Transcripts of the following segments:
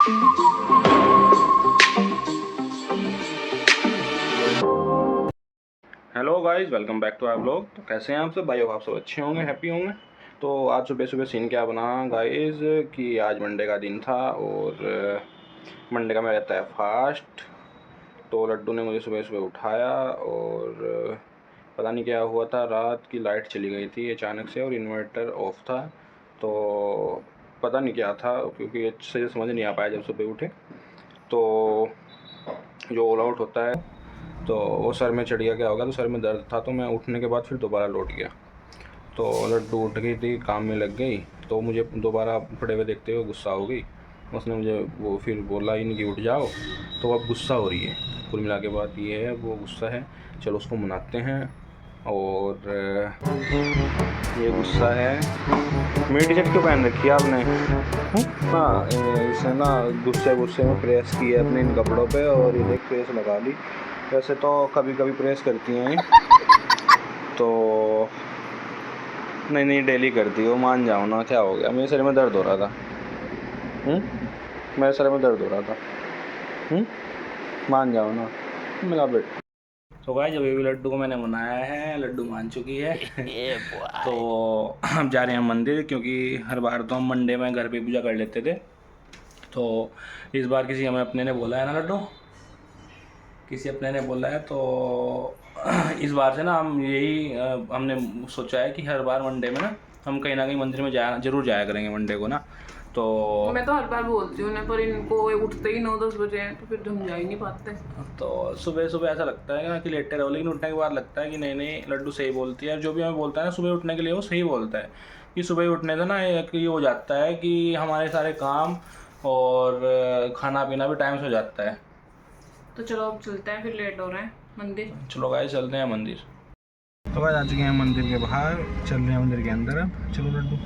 Hello guys, welcome back to our blog. तो कैसे हैं आप सब भाई? आप सब अच्छे होंगे, हैप्पी होंगे। तो आज सुबह सुबह सीन क्या बना गाइस कि आज मंडे का दिन था और मंडे का मेरा रहता है फास्ट। तो लड्डू ने मुझे सुबह सुबह उठाया और पता नहीं क्या हुआ था, रात की लाइट चली गई थी अचानक से और इन्वर्टर ऑफ था। तो पता नहीं क्या था, क्योंकि अच्छे से समझ नहीं आ पाया जब सुबह उठे। तो जो ऑल आउट होता है तो वो सर में चढ़ गया, क्या होगा, तो सर में दर्द था। तो मैं उठने के बाद फिर दोबारा लौट गया। तो लड्डू उठ गई थी, काम में लग गई, तो मुझे दोबारा पड़े हुए देखते हुए गुस्सा हो गई। उसने मुझे वो फिर बोला ही नहीं कि उठ जाओ, तो अब गुस्सा हो रही है। कुल मिला के बात ये है, वो गुस्सा है। चलो उसको मनाते हैं। और ये गुस्सा है। मेरी टी शर्ट क्यों पहन रखी है आपने? हाँ, इसे ना गुस्से गुस्से में प्रेस की है अपने इन कपड़ों पे और ये देख प्रेस लगा ली। वैसे तो कभी कभी प्रेस करती हैं ये, तो नहीं डेली करती हो। मान जाओ ना, क्या हो गया? मेरे सर में दर्द हो रहा था। मेरे सर में दर्द हो रहा था। मान जाओ ना मेरा बेट। तो भाई जब भी लड्डू को मैंने मनाया है, लड्डू मान चुकी है। तो हम जा रहे हैं मंदिर, क्योंकि हर बार तो हम मंडे में घर पे पूजा कर लेते थे। तो इस बार किसी हमें अपने ने बोला है ना लड्डू, किसी अपने ने बोला है, तो इस बार से ना हम यही हमने सोचा है कि हर बार मंडे में ना हम कहीं ना कहीं मंदिर में जरूर जाया करेंगे मंडे को ना। तो मैं तो हर बार बोलती हूँ ना, पर इनको उठते ही 9-10 बजे हैं, तो फिर हम जा ही नहीं पाते। तो सुबह सुबह ऐसा लगता है ना कि लेटे रहो, लेकिन उठने के बाद लगता है कि नहीं लड्डू सही बोलती है। जो भी हमें बोलता है ना सुबह उठने के लिए, वो सही बोलता है। कि सुबह उठने से ना एक ये हो जाता है कि हमारे सारे काम और खाना पीना भी टाइम से हो जाता है। तो चलो अब चलते हैं, फिर लेट हो रहे हैं मंदिर। चलो गाइस चलते हैं मंदिर। तो गाइस आ चुके हैं मंदिर के बाहर, चल रहे हैं मंदिर के अंदर। अब चलो लड्डू।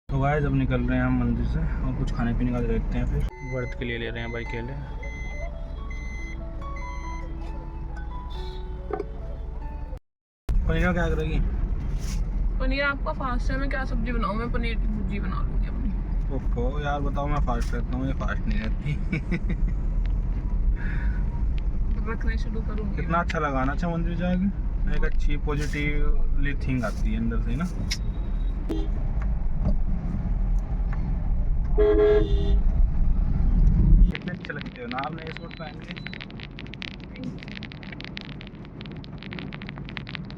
तो गाइस अब निकल रहे हैं हम मंदिर से और कुछ खाने पीने का देखते हैं। फिर व्रत के लिए ले रहे हैं भाई केले। पनीर क्या करेगी? पनीर आपका फास्ट है, मैं क्या सब्जी बनाऊँ? मैं पनीर की भुर्जी बना लूँगी अपनी। ओहो यार बताओ, मैं फास्ट रहता हूँ, ये फास्ट नहीं रहती। रखने शुरू करूँगी। कितना अच्छा लगाना अच्छा मंदिर जाके, एक अच्छी पॉजिटिवली थिंग आती है अंदर से ना। कितने अच्छे लगते हो ना आपने ये सूट पहन के।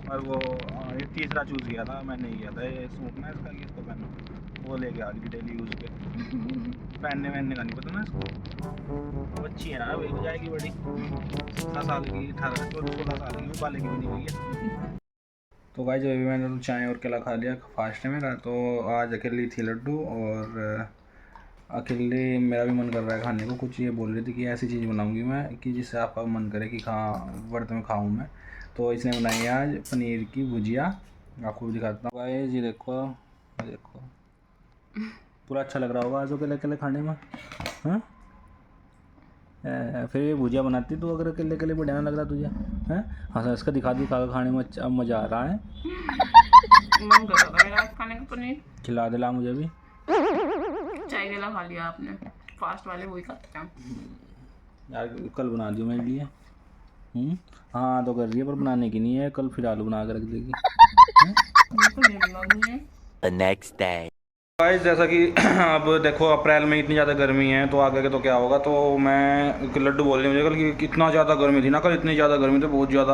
और वो ये तीसरा चूज़ किया था, मैं नहीं किया था ये सूट ना इसका, कि इसको पहनो। वो लेके आ गई डेली यूज़ पे। पहनने वहनने का नहीं पता ना इसको। वो अच्छी है ना, अभी हो जाएगी बड़ी, 17 साल की, 18 16 साल की, बाले की भी नहीं हुई है। तो भाई जब भी मैंने तो चाय और केला खा लिया फास्ट है मेरा। तो आज अकेली थी लड्डू और अकेले मेरा भी मन कर रहा है खाने को। कुछ ये बोल रही थी कि ऐसी चीज़ बनाऊंगी मैं कि जिससे आपका मन करे कि व्रत में खाऊं मैं। तो इसने बनाई है आज पनीर की भुजिया। आपको भी दिखाता हूँ भाई, ये देखो, ये देखो, पूरा अच्छा लग रहा होगा आज अकेले अकेले खाने में। हाँ फिर ये भुजिया बनाती तो अगर अकेले अकेले बढ़िया ना लग रहा तुझे? हैं हाँ, इसका दिखा खाने में अच्छा मज़ा आ रहा है। मन कर रहा था मेरा आज खाने का पनीर। खिला दिला मुझे भी। चाय केला खा लिया आपने, फास्ट वाले वही खाते हैं। यार कल बना दियो मेरे लिए। हाँ तो कर रही है, पर बनाने की नहीं है, कल फिर आलू बना कर रख देगी। बना दूंगी। The next day. गाइस जैसा कि अब देखो अप्रैल में इतनी ज़्यादा गर्मी है तो आगे के तो क्या होगा। तो मैं लड्डू बोल रही मुझे कल कि कितना ज़्यादा गर्मी थी ना, कल इतनी ज़्यादा गर्मी थी बहुत ज़्यादा।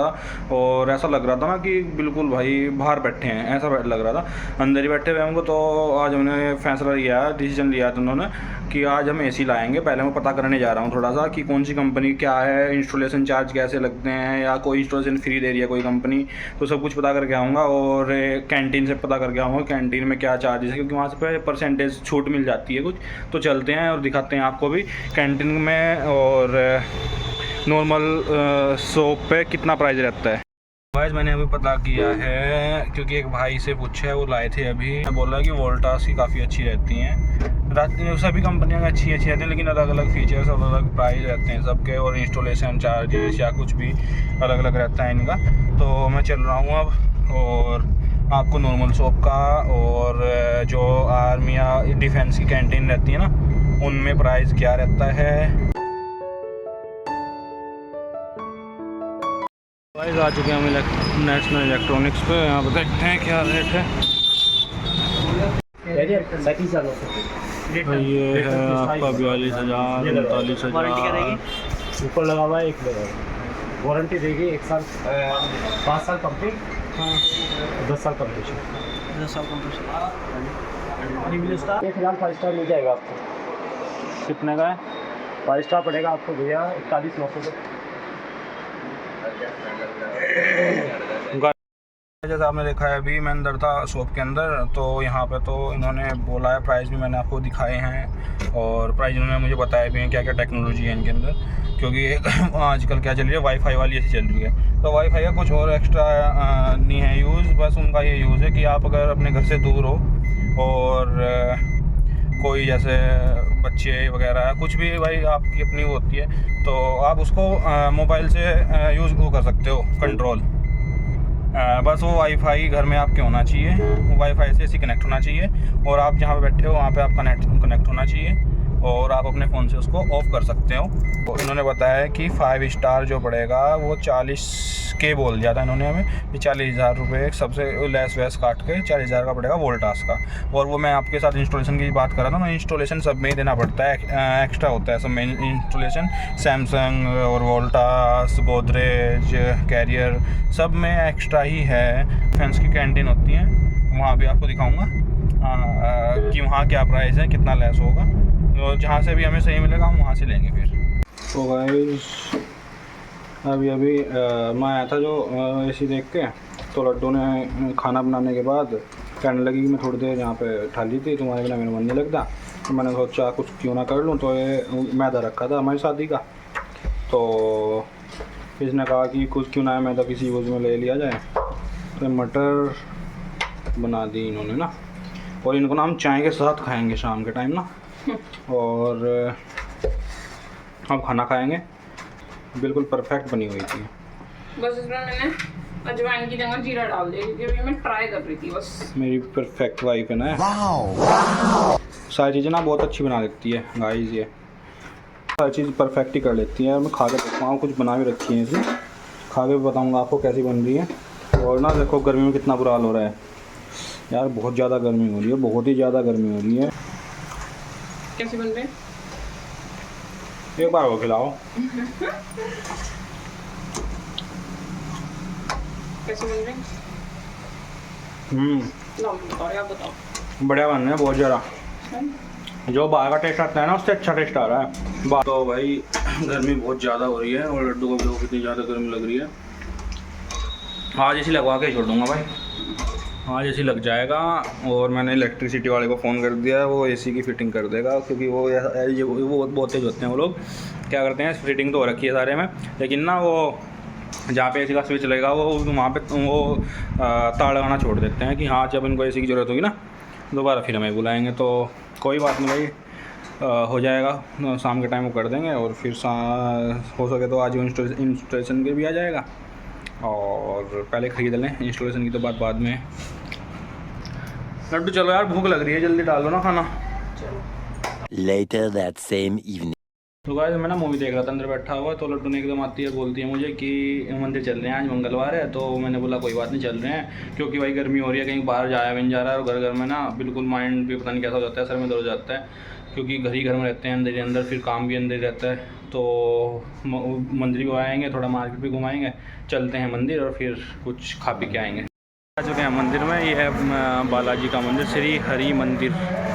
और ऐसा लग रहा था ना कि बिल्कुल भाई बाहर बैठे हैं, ऐसा लग रहा था, अंदर ही बैठे हुए हमको। तो आज हमने फैसला लिया, डिसीजन लिया था उन्होंने कि आज हम AC लाएंगे। पहले मैं पता करने जा रहा हूँ थोड़ा सा कि कौन सी कंपनी क्या है, इंस्टॉलेशन चार्ज कैसे लगते हैं, या कोई इंस्टॉलेशन फ्री दे रही है कोई कंपनी, तो सब कुछ पता करके आऊँगा। और कैंटीन से पता करके आऊँगा कैंटीन में क्या चार्जेस है, क्योंकि वहाँ से परसेंटेज छूट मिल जाती है कुछ। तो चलते हैं और दिखाते हैं आपको भी कैंटीन में और नॉर्मल शॉप पे कितना प्राइस रहता है। गाइस मैंने अभी पता किया है, क्योंकि एक भाई से पूछा है, वो लाए थे अभी, बोल रहा है कि वोल्टास की काफ़ी अच्छी रहती हैं। सभी कंपनियां अच्छी रहती हैं, लेकिन अलग अलग फीचर्स और अलग प्राइस रहते हैं सबके, और इंस्टॉलेशन चार्जेस या कुछ भी अलग अलग रहता है इनका। तो मैं चल रहा हूँ अब और आपको नॉर्मल शॉप का और जो आर्मी या डिफेंस की कैंटीन रहती है ना, उनमें प्राइस क्या रहता है। गाइस आ चुके हैं हम नेशनल इलेक्ट्रॉनिक्स पे, यहाँ पर देखते हैं क्या रेट है। ये है आपका 42,000, 39,000। ऊपर लगा हुआ है 1 महीने वारंटी देगी, 1 साल 5 साल कंप्लीट, 10 साल कंप्लीशन, 10 साल कंप्लीशन। 1,000 5 स्टार मिल जाएगा आपको। कितने का है? 5 स्टार पड़ेगा आपको भैया 41,900 का। जैसा आपने देखा है, अभी मैं अंदर था शॉप के अंदर, तो यहाँ पे तो इन्होंने बोला है, प्राइस भी मैंने आपको दिखाए हैं, और प्राइस इन्होंने मुझे बताया भी है क्या क्या टेक्नोलॉजी है इनके अंदर। क्योंकि आजकल क्या चल रही है, वाईफाई वाली ऐसी चल रही है, तो वाईफाई का कुछ और एक्स्ट्रा नहीं है यूज़, बस उनका ये यूज़ है कि आप अगर अपने घर से दूर हो और कोई जैसे बच्चे वगैरह कुछ भी भाई आपकी अपनी होती है, तो आप उसको मोबाइल से यूज़ कर सकते हो कंट्रोल। बस वो वाईफाई घर में आपके होना चाहिए, वो वाईफाई से ऐसे कनेक्ट होना चाहिए, और आप जहाँ पे बैठे हो वहाँ पे आपका नेट कनेक्ट होना चाहिए, और आप अपने फ़ोन से उसको ऑफ़ कर सकते हो। तो इन्होंने बताया कि 5 स्टार जो पड़ेगा वो 40K बोल दिया था इन्होंने हमें, कि 40,000 रुपये सबसे लेस वैस काट के 40,000 का पड़ेगा वोल्टास का। और वो मैं आपके साथ इंस्टॉलेशन की बात कर रहा था ना, इंस्टॉलेशन सब में ही देना पड़ता है, एक्स्ट्रा होता है सब में इंस्टॉलेशन। सैमसंग और वोल्टास, गोदरेज, कैरियर, सब में एक्स्ट्रा ही है। डिफेंस की कैंटीन होती हैं, वहाँ भी आपको दिखाऊँगा कि वहाँ क्या प्राइस है, कितना लेस होगा। तो जहाँ से भी हमें सही मिलेगा हम वहाँ से लेंगे फिर। तो गाइस अभी मैं आया था जो AC देख के, तो लड्डू ने खाना बनाने के बाद कहने लगी कि मैं थोड़ी देर यहाँ पे ठाली थी, तुम्हारे बिना मेरा मन नहीं लगता, तो मैंने सोचा कुछ क्यों ना कर लूँ। तो ये मैदा रखा था हमारी शादी का, तो इसने कहा कि कुछ क्यों ना मैदा किसी यूज़ में ले लिया जाए। तो मटर बना दी इन्होंने ना, और इनको ना हम चाय के साथ खाएँगे शाम के टाइम ना, और हम खाना खाएंगे। बिल्कुल परफेक्ट बनी हुई थी। बस इसमें मैंने अजवाइन की जगह जीरा डाल दिया, क्योंकि अभी मैं ट्राई कर रही थी बस। मेरी परफेक्ट वाइफ है ना, सारी चीज़ें ना बहुत अच्छी बना देती है गाइस, ये सारी चीज़ परफेक्ट ही कर लेती है। मैं खा के देखता हूँ, कुछ बना भी रखी है इसमें, खा के बताऊँगा आपको कैसी बन रही है। और ना देखो गर्मी में कितना बुरा हाल हो रहा है यार, बहुत ज़्यादा गर्मी हो रही है, बहुत ही ज़्यादा गर्मी हो रही है। कैसे बन रहे? एक बार वो खिलाओ। कैसे बन रहे? बताओ यार, बताओ। बढ़िया बन रहे हैं बहुत ज़्यादा, जो बाहर का टेस्ट आता है ना उससे अच्छा टेस्ट आ रहा है। तो भाई गर्मी बहुत ज़्यादा हो रही है, और लड्डू को देखो कितनी ज़्यादा गर्मी लग रही है। आज ऐसी लगवा के छोड़ दूँगा भाई, आज AC लग जाएगा। और मैंने इलेक्ट्रिसिटी वाले को फ़ोन कर दिया है, वो AC की फ़िटिंग कर देगा, क्योंकि वो बहुत तेज होते हैं। वो लोग क्या करते हैं, फिटिंग तो हो रखी है सारे में, लेकिन ना वो जहाँ पे AC का स्विच लगेगा वो वहाँ पे वो तार लगाना छोड़ देते हैं कि हाँ जब इनको AC की ज़रूरत होगी ना दोबारा फिर हमें बुलाएँगे। तो कोई बात नहीं भाई, हो जाएगा, शाम के टाइम वो कर देंगे, और फिर हो सके तो आज इंस्टॉलेशन के भी आ जाएगा। और पहले ख़रीद लें, इंस्टॉलेशन की तो बात बाद में। लड्डू चलो यार, भूख लग रही है, जल्दी डाल दो ना खाना। Later that same evening. तो गाइस मैं ना मूवी देख रहा था अंदर बैठा हुआ, तो लड्डू ने एकदम आती है बोलती है मुझे कि मंदिर चल रहे हैं, आज मंगलवार है। तो मैंने बोला कोई बात नहीं चल रहे हैं, क्योंकि भाई गर्मी हो रही है, कहीं बाहर जाया भी नहीं जा रहा है, और घर घर में ना बिल्कुल माइंड भी पता नहीं कैसा हो जाता है, सर में दर्द हो जाता है, क्योंकि घर ही घर में रहते हैं, अंदर ही अंदर, फिर काम भी अंदर ही रहता है। तो मंदिर भी आएंगे, थोड़ा मार्केट भी घुमाएंगे, चलते हैं मंदिर और फिर कुछ खा पी के आएंगे। आ चुके हैं मंदिर में, ये है बालाजी का मंदिर, श्री हरि मंदिर।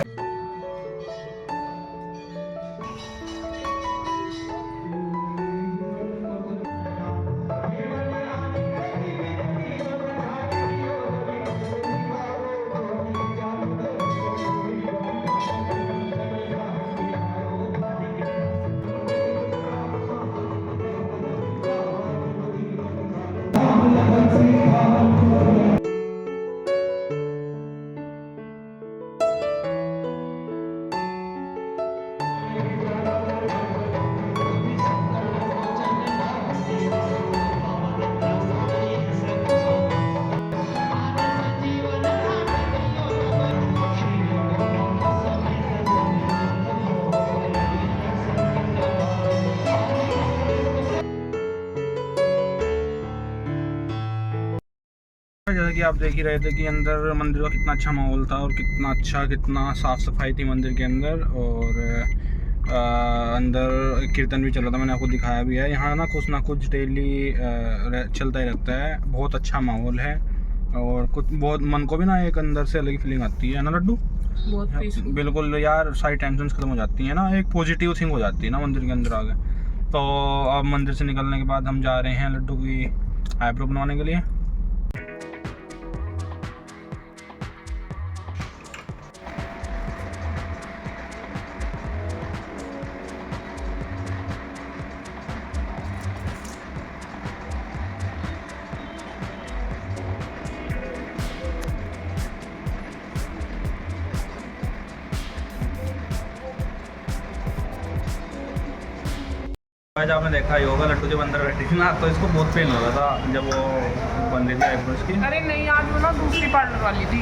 जैसा कि आप देख ही रहे थे कि अंदर मंदिर का कितना अच्छा माहौल था, और कितना साफ़ सफाई थी मंदिर के अंदर, और अंदर कीर्तन भी चल रहा था, मैंने आपको दिखाया भी है। यहाँ ना कुछ डेली चलता ही रहता है, बहुत अच्छा माहौल है, और कुछ बहुत मन को भी ना एक अंदर से अलग फीलिंग आती है ना लड्डू? बहुत बिल्कुल यार, सारी टेंशन खत्म हो जाती है ना, एक पॉजिटिव थिंग हो जाती है ना मंदिर के अंदर आ गए। तो अब मंदिर से निकलने के बाद हम जा रहे हैं लड्डू की आईब्रो बनवाने के लिए। आज आपने देखा ही होगा, लड्डू जब अंदर बैठी थी ना, तो इसको बहुत पेन हो रहा था जब वो बन रही थी आईब्रोज की। अरे नहीं, आज वो ना दूसरी पार्लर वाली थी।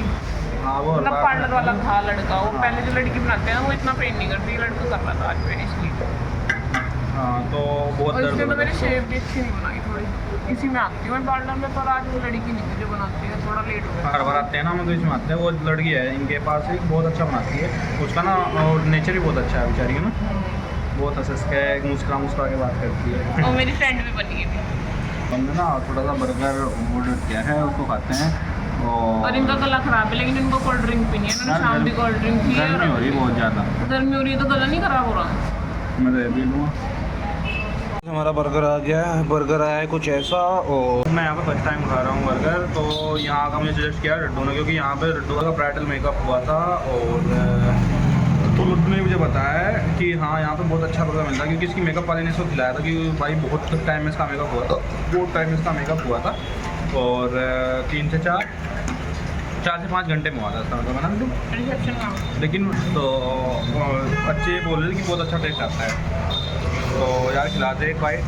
हाँ वो मतलब पार्लर वाला था लड़का, वो पहले जो लड़की बनाते हैं ना वो इतना पेन नहीं करती, लड़का कर रहा था आज पेन इसलिए। हाँ तो बहुत और दर्द इसमें हो तो रहा मेरी था। शेप भी अच्छी नहीं बनाई, थोड़ी इसी में आती हूँ मैं पार्लर में, पर आज वो लड़की नहीं थी जो बनाती है, थोड़ा लेट हो गया। हर बार आते हैं ना, हम तो इसमें आते हैं, वो लड़की है इनके पास, एक बहुत अच्छा बनाती है, उसका ना और नेचर भी बहुत अच्छा है बेचारी का ना, बहुत हंस के मुस्कुरा के बात करती है। और मेरी फ्रेंड भी बनी है। हमने ना थोड़ा सा बर्गर ऑर्डर किया है, उसको खाते हैं। और इनका गला खराब है, लेकिन इनको कोल्ड ड्रिंक पीनी है, इन्होंने शाम भी कोल्ड ड्रिंक पी है। गर्मी हो रही है बहुत ज़्यादा, गर्मी हो रही है तो गला नहीं खराब हो रहा। मैं तो ये भी लूँगा। हमारा बर्गर आ गया है, बर्गर आया है कुछ ऐसा, और मैं यहाँ पे फर्स्ट टाइम खा रहा हूँ बर्गर। तो यहाँ का मुझे सजेस्ट किया लड्डू ने, क्योंकि यहाँ पे लड्डू का ब्राइडल मेकअप हुआ था, और तो लड्डू ने मुझे बताया है कि हाँ यहाँ पे बहुत अच्छा बर्गर मिलता है, क्योंकि इसकी मेकअप वाले ने इसको खिलाया था कि भाई बहुत टाइम में इसका मेकअप हुआ था, बहुत टाइम में इसका मेकअप हुआ था, और 3 से 4 से 5 घंटे में हुआ था इसका मतलब है ना लड्डू। रिसेप्शन का लेकिन तो अच्छे बोल रहे थे कि बहुत अच्छा टेस्ट आता है, तो यार खिलाते एक बाइट।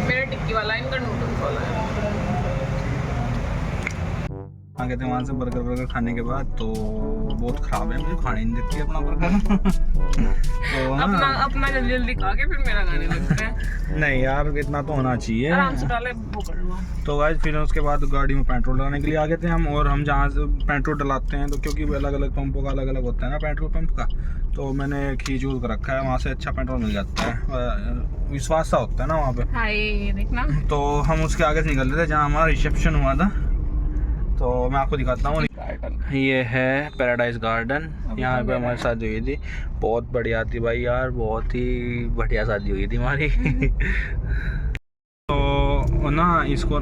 मेरा टिक्की वाला है, इनका नूडल्स वाला है। आ गए थे वहाँ से बर्गर खाने के बाद, तो बहुत ख़राब है, मुझे खाने नहीं देती अपना बर्गर। तो अपना जल्दी जल्दी खा के फिर मेरा खाने लगता है। नहीं यार, इतना तो होना चाहिए। आराम से डाले वो कर लूँ। तो गाइस फिर उसके बाद गाड़ी में पेट्रोल डलाने के लिए आ गए थे हम, और हम जहाँ से पेट्रोल डलाते हैं, तो क्योंकि अलग अलग पंपों का अलग अलग होता है ना पेट्रोल पंप का, तो मैंने खींच कर रखा है, वहाँ से अच्छा पेट्रोल मिल जाता है, विश्वास सा होता है ना वहाँ पे। हाँ ये देखना। तो हम उसके आगे से निकल रहे थे जहाँ हमारा रिसेप्शन हुआ था, तो मैं आपको दिखाता हूँ। ये है पैराडाइज गार्डन, यहाँ पे हमारी शादी हुई थी, बहुत बढ़िया थी भाई यार, बहुत ही बढ़िया शादी हुई थी हमारी। तो ना इसको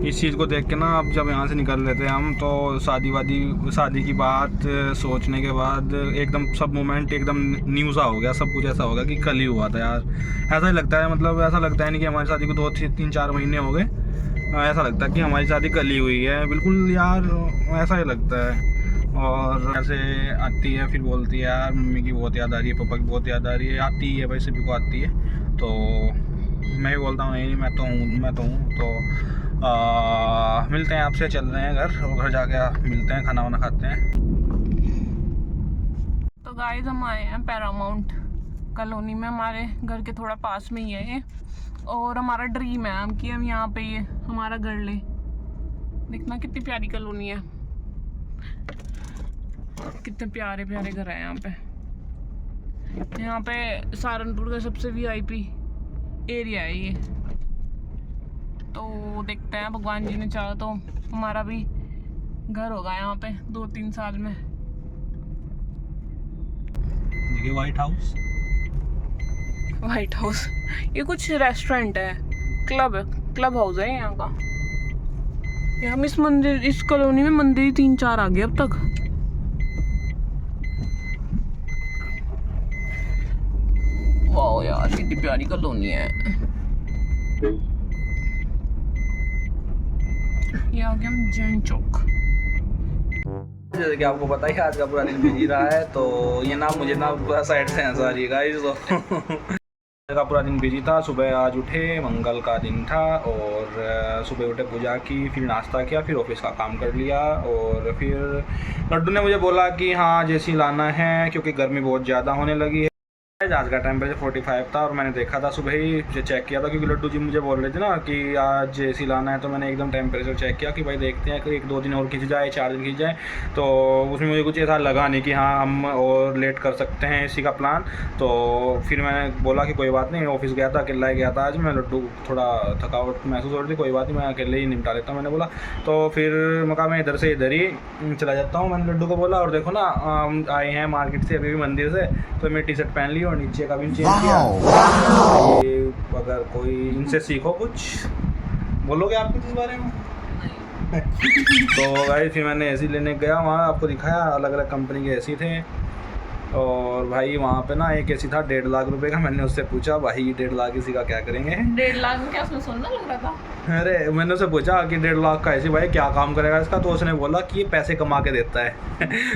इस चीज़ को देख के ना, अब जब यहाँ से निकल रहे थे हम, तो शादी की बात सोचने के बाद एकदम सब मोमेंट एकदम न्यू सा हो गया, सब कुछ ऐसा होगा कि कल ही हुआ था यार। ऐसा ही लगता है, मतलब ऐसा लगता है नहीं कि हमारी शादी को 2-3-4 महीने हो गए, ऐसा लगता है कि हमारी शादी कल ही हुई है, बिल्कुल यार ऐसा ही लगता है। और ऐसे आती है फिर बोलती है यार मम्मी की बहुत याद आ रही है, पापा की बहुत याद आ रही है, आती है भाई, सभी को आती है। तो मैं भी बोलता हूँ नहीं मैं तो हूँ। तो मिलते हैं आपसे, चल रहे हैं घर, और घर जाके मिलते हैं, खाना वाना खाते हैं। तो तो गाइस हम आए हैं पैरामाउंट कॉलोनी में, हमारे घर के थोड़ा पास में ही है ये। और हमारा ड्रीम है हम कि हम यहाँ पे ये हमारा घर ले। देखना कितनी प्यारी कॉलोनी है, कितने प्यारे प्यारे घर हैं यहाँ पे। यहाँ पे सहारनपुर का सबसे VIP एरिया है ये। तो देखते हैं, भगवान जी ने चाहा तो हमारा भी घर होगा यहाँ पे 2-3 साल में। देखिए व्हाइट हाउस, ये कुछ रेस्टोरेंट है, क्लब हाउस है यहाँ का। ये हम इस कॉलोनी में मंदिर 3-4 आ गए अब तक। वाह यार कितनी प्यारी कॉलोनी है। ये आ गया हम जैन चौक। जैसे कि आपको पता ही आज का पूरा दिन बिजी रहा है, तो ये ना मुझे ना पूरा साइड से हंसा रही है गाइस। का पूरा दिन बिजी था। सुबह आज उठे, मंगल का दिन था, और सुबह उठे पूजा की, फिर नाश्ता किया, फिर ऑफिस का काम कर लिया। और फिर लड्डू ने मुझे बोला कि हाँ जेसी लाना है क्योंकि गर्मी बहुत ज़्यादा होने लगी है। आज का टेम्परेचर 45 था और मैंने देखा था सुबह ही चेक किया था, क्योंकि लड्डू जी मुझे बोल रहे थे ना कि आज एसी लाना है। तो मैंने एकदम टेम्परेचर चेक किया कि भाई देखते हैं कि 1-2 दिन और खींच जाए, 4 दिन खींच जाए। तो उसमें मुझे कुछ ऐसा लगा नहीं कि हाँ हम और लेट कर सकते हैं एसी का प्लान। तो फिर मैंने बोला कि कोई बात नहीं, ऑफिस गया था, अकेला ही गया था आज मैं। लड्डू थोड़ा थकावट महसूस हो रही थी, कोई बात नहीं मैं अकेले ही निपटा लेता हूँ, मैंने बोला। तो फिर मैं इधर से इधर ही चला जाता हूँ, मैंने लड्डू को बोला। और देखो ना आए हैं मार्केट से अभी भी, मंदिर से, तो मैं टी शर्ट पहन ली और नीचे का भी चेंज किया। ये अगर कोई इनसे सीखो कुछ, बोलोगे आप कुछ इस बारे में? तो भाई फिर मैंने एसी लेने गया, वहाँ आपको दिखाया अलग अलग कंपनी के एसी थे। और भाई वहाँ पे ना एक एसी था 1.5 लाख रुपए का। मैंने उससे पूछा भाई 1.5 लाख एसी का क्या करेंगे? 1.5 लाख में क्या, उसमें सोना लग रहा था? अरे मैंने उससे पूछा कि 1.5 लाख का एसी भाई क्या काम करेगा इसका? तो उसने बोला कि ये पैसे कमा के देता है।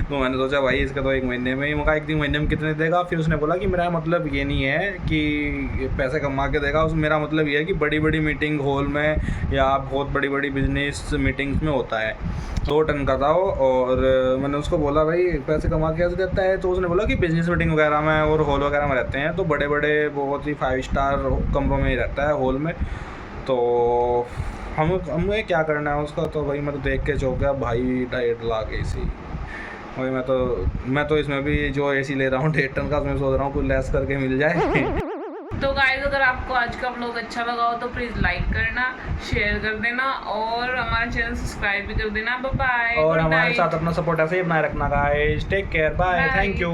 तो मैंने सोचा भाई इसका तो 1 महीने में ही, मौका 1 दिन महीने में कितने देगा? फिर उसने बोला कि मेरा मतलब ये नहीं है कि पैसे कमा के देगा, मेरा मतलब ये है कि बड़ी बड़ी मीटिंग हॉल में या बहुत बड़ी बड़ी बिजनेस मीटिंग्स में होता है। 2 टन का था वो। और मैंने उसको बोला भाई पैसे कमा के कैसे देता है? तो उसने बोला कि बिजनेस मीटिंग वगैरह में और हॉल वगैरह में रहते हैं, तो बड़े बड़े बहुत ही 5 स्टार कमरों में ही रहता है, हॉल में। तो हमें क्या करना है उसका? तो भाई मैं तो देख के चौंक गया भाई, 1.5 लाख एसी। भाई मैं तो इसमें भी जो एसी ले रहा हूँ 1.5 टन का, उसमें सोच रहा हूँ कुछ लेस करके मिल जाए। तो गाइस अगर आपको आज का व्लॉग अच्छा लगा हो तो प्लीज़ लाइक करना, शेयर कर देना और हमारा चैनल सब्सक्राइब भी कर देना। Bye bye. और हमारे साथ अपना सपोर्ट ऐसे ही बनाए रखना guys. Take care, bye, thank you.